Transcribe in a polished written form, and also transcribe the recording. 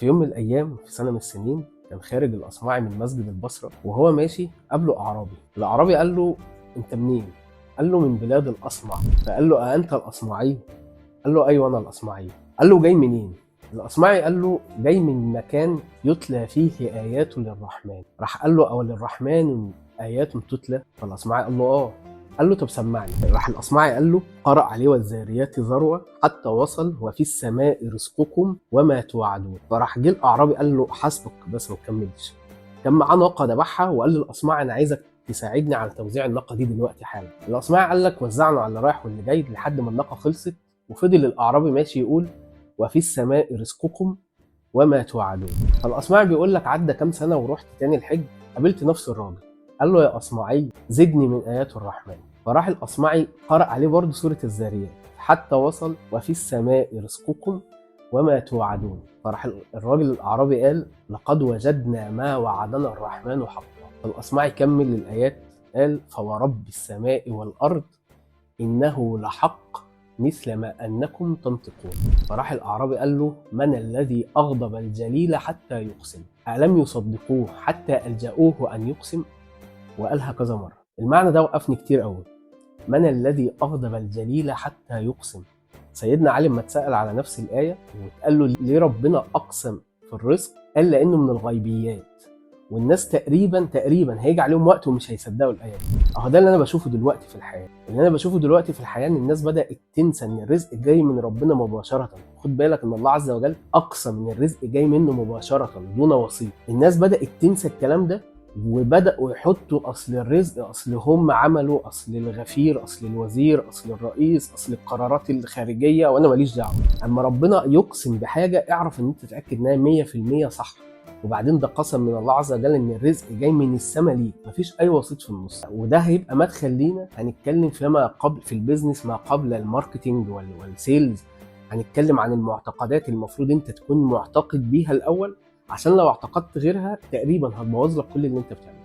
في يوم من الأيام في سنة من السنين كان خارج الأصمعي من مسجد البصرة، وهو ماشي قابله أعرابي. الأعرابي قال له: أنت منين؟ قال له: من بلاد الأصمع. فقال له: أأنت الأصمعي؟ قال له: أيوه أنا الأصمعي. قال له: جاي منين؟ الأصمعي قال له: جاي من مكان يتلى فيه آيات للرحمن. راح قال له: أو للرحمن آيات تتلى؟ فالأصمعي قال له: آه. قال له: طب سمعني. راح الأصمعي قال له: قرأ عليه: والذاريات ذروة حتى وصل: وفي السماء رزقكم وما توعدون. فراح جه الأعرابي قال له: حسبك بس ما تكملش. كان معاه ناقة ذبحها وقال للأصمعي: أنا عايزك تساعدني على توزيع الناقة دي دلوقتي حالا. الأصمعي قال لك: وزعنا على اللي رايح واللي جاي لحد ما الناقة خلصت. وفضل الأعرابي ماشي يقول: وفي السماء رزقكم وما توعدون. فالأصمعي بيقول لك: عدى كام سنة ورحت تاني الحج، قابلت نفس الراجل. قال له: يا أصمعي زدني من آيات الرحمن. فراح الأصمعي قرأ عليه برضه سورة الذاريات حتى وصل: وفي السماء رزقكم وما توعدون. فراح الراجل الأعرابي قال: لقد وجدنا ما وعدنا الرحمن حقا. فالأصمعي كمل الآيات قال: فورب السماء والأرض إنه لحق مثل ما أنكم تنطقون. فراح الأعرابي قال له: من الذي أغضب الجليل حتى يقسم؟ ألم يصدقوه حتى ألجأوه أن يقسم؟ وقالها كذا مرة. المعنى ده وقفني كتير قوي. من الذي أغضب الجليل حتى يقسم؟ سيدنا علي لما اتسأل على نفس الآية واتقال له: ليه ربنا أقسم في الرزق؟ قال: لأنه من الغيبيات، والناس تقريبا هيجي عليهم وقت ومش هيصدقوا الآية دي. اهو ده اللي انا بشوفه دلوقتي في الحياة. ان الناس بدأت تنسى ان الرزق جاي من ربنا مباشرة. خد بالك ان الله عز وجل اقسم ان الرزق جاي منه مباشرة دون وسيط. الناس بدأت تنسى الكلام ده وبدأوا يحطوا اصل الرزق، اصل هم عملوا، اصل الغفير، اصل الوزير، اصل الرئيس، اصل القرارات الخارجية، وانا ماليش دعوة. اما ربنا يقسم بحاجة اعرف ان انت تتأكد انها 100% صح. وبعدين ده قسم من الله عز وجل ان الرزق جاي من السماء ليك، مفيش اي وسيط في النص. وده هيبقى مدخل لينا هنتكلم فيما قبل في البيزنس ما قبل الماركتينج والسيلز. هنتكلم عن المعتقدات المفروض انت تكون معتقد بيها الاول، عشان لو اعتقدت غيرها تقريبا هتبوظ لك كل اللي انت بتعمله.